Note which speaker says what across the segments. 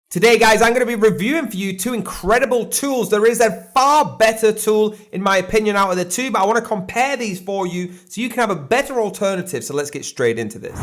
Speaker 1: Today, guys, I'm going to be reviewing for you two incredible tools. There is a far better tool, in my opinion, out of the two, but I want to compare these for you so you can have a better alternative. So let's get straight into this.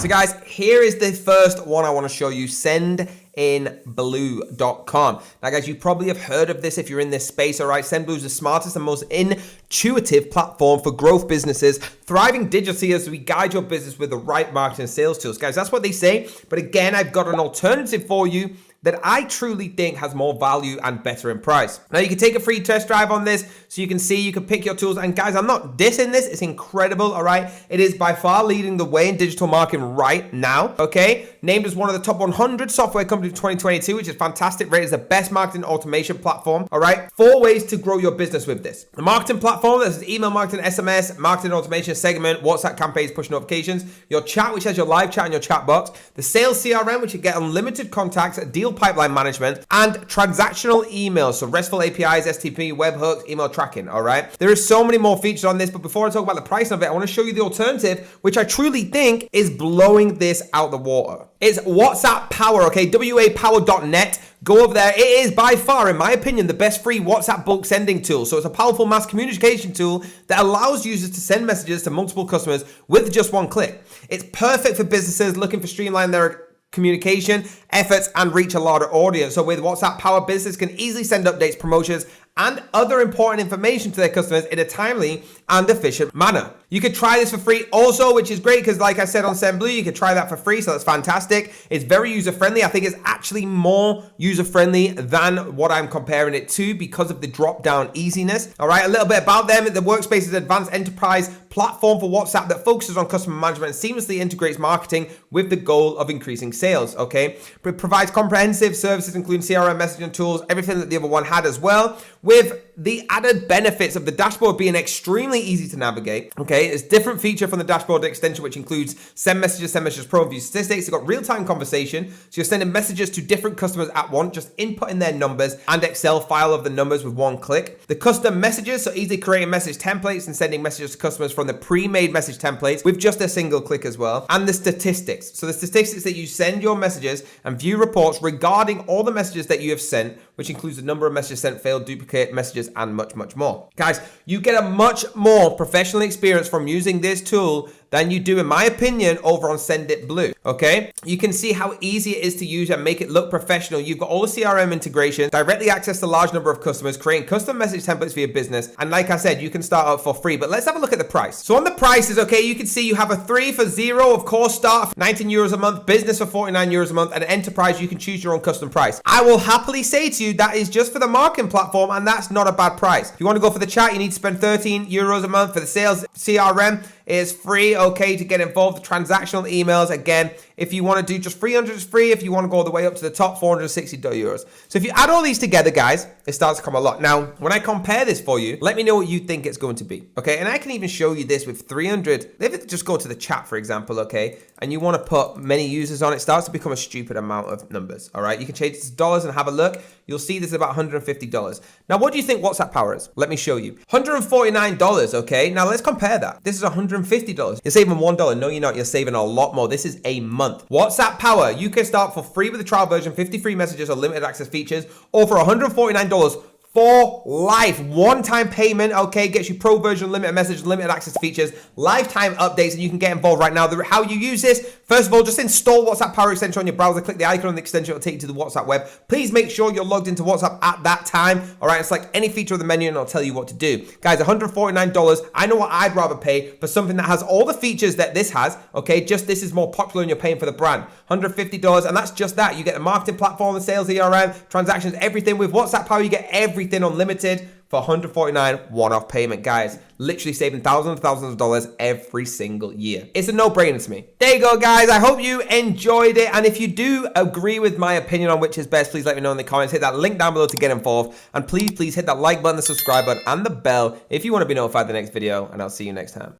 Speaker 1: So guys, here is the first one I want to show you, Sendinblue.com. Now guys, you probably have heard of this if you're in this space, all right? Sendinblue is the smartest and most intuitive platform for growth businesses, thriving digitally as we guide your business with the right marketing and sales tools. Guys, that's what they say. But again, I've got an alternative for you that I truly think has more value and better in price. Now, you can take a free test drive on this so you can see, you can pick your tools. And guys, I'm not dissing this. It's incredible, all right? It is by far leading the way in digital marketing right now, okay? Named as one of the top 100 software companies of 2022, which is fantastic. Rated as the best marketing automation platform, all right? 4 ways to grow your business with this. The marketing platform, this is email marketing, SMS, marketing automation segment, WhatsApp campaigns, push notifications, your chat, which has your live chat and your chat box, the sales CRM, which you get unlimited contacts, deal pipeline management, and transactional emails, so RESTful APIs, STP, webhooks, email tracking, all right? There is so many more features on this, but before I talk about the price of it, I want to show you the alternative, which I truly think is blowing this out the water. It's WhatsApp Power, okay? wapower.net. Go over there. It is by far, in my opinion, the best free WhatsApp bulk sending tool. So it's a powerful mass communication tool that allows users to send messages to multiple customers with just one click. It's perfect for businesses looking for streamline their communication efforts and reach a larger audience. So with WhatsApp Power, business can easily send updates, promotions, and other important information to their customers in a timely and efficient manner. You could try this for free also, which is great because like I said on Sendinblue, you could try that for free, so that's fantastic. It's very user-friendly. I think it's actually more user-friendly than what I'm comparing it to because of the drop-down easiness. All right, a little bit about them. The Workspace is an advanced enterprise platform for WhatsApp that focuses on customer management and seamlessly integrates marketing with the goal of increasing sales, okay? But it provides comprehensive services, including CRM, messaging tools, everything that the other one had as well, with the added benefits of the dashboard being extremely easy to navigate, okay? It's a different feature from the dashboard extension, which includes Send Messages Pro, view statistics. You've got real-time conversation, so you're sending messages to different customers at once, just inputting their numbers and Excel file of the numbers with one click. The custom messages, so easily creating message templates and sending messages to customers from the pre-made message templates with just a single click as well. And the statistics, so the statistics that you send your messages and view reports regarding all the messages that you have sent, which includes the number of messages sent, failed, duplicate messages, and much, much more. Guys, you get a much more professional experience from using this tool than you do, in my opinion, over on Sendinblue, okay? You can see how easy it is to use and make it look professional. You've got all the CRM integration, directly access to a large number of customers, creating custom message templates for your business. And like I said, you can start out for free, but let's have a look at the price. So on the prices, okay, you can see you have a 3 for 0, of course, start for 19 euros a month, business for 49 euros a month, and enterprise, you can choose your own custom price. I will happily say to you, that is just for the marketing platform, and that's not a bad price. If you want to go for the chat, you need to spend 13 euros a month. For the sales CRM, is free, okay, to get involved. The transactional emails, again, if you want to do just 300, it's free. If you want to go all the way up to the top, 460 euros. So if you add all these together, guys, it starts to come a lot. Now, when I compare this for you, let me know what you think it's going to be, okay? And I can even show you this with 300. If it just go to the chat, for example, okay, and you want to put many users on, it starts to become a stupid amount of numbers, all right? You can change it to dollars and have a look. You'll see this is about $150. Now, what do you think WhatsApp Power is? Let me show you. $149, okay? Now, let's compare that. This is $150. You're saving $1. No, you're not. You're saving a lot more. This is a month. WhatsApp Power, you can start for free with the trial version, 50 free messages or limited access features, or for $149 for life. One-time payment, okay, gets you pro version, limited message, limited access features, lifetime updates, and you can get involved right now. How you use this, first of all, just install WhatsApp Power extension on your browser, click the icon on the extension, it'll take you to the WhatsApp web. Please make sure you're logged into WhatsApp at that time, all right? It's like any feature of the menu, and I'll tell you what to do. Guys, $149, I know what I'd rather pay for something that has all the features that this has, okay? Just this is more popular and you're paying for the brand. $150, and that's just that. You get the marketing platform, the sales ERM, transactions, everything. With WhatsApp Power, you get everything unlimited for $149 one-off payment. Guys, literally saving thousands of dollars every single year. It's a no-brainer to me. There you go, guys. I hope you enjoyed it, and if you do agree with my opinion on which is best, please let me know in the comments. Hit that link down below to get involved, and please hit that like button, the subscribe button, and the bell if you want to be notified of the next video, and I'll see you next time.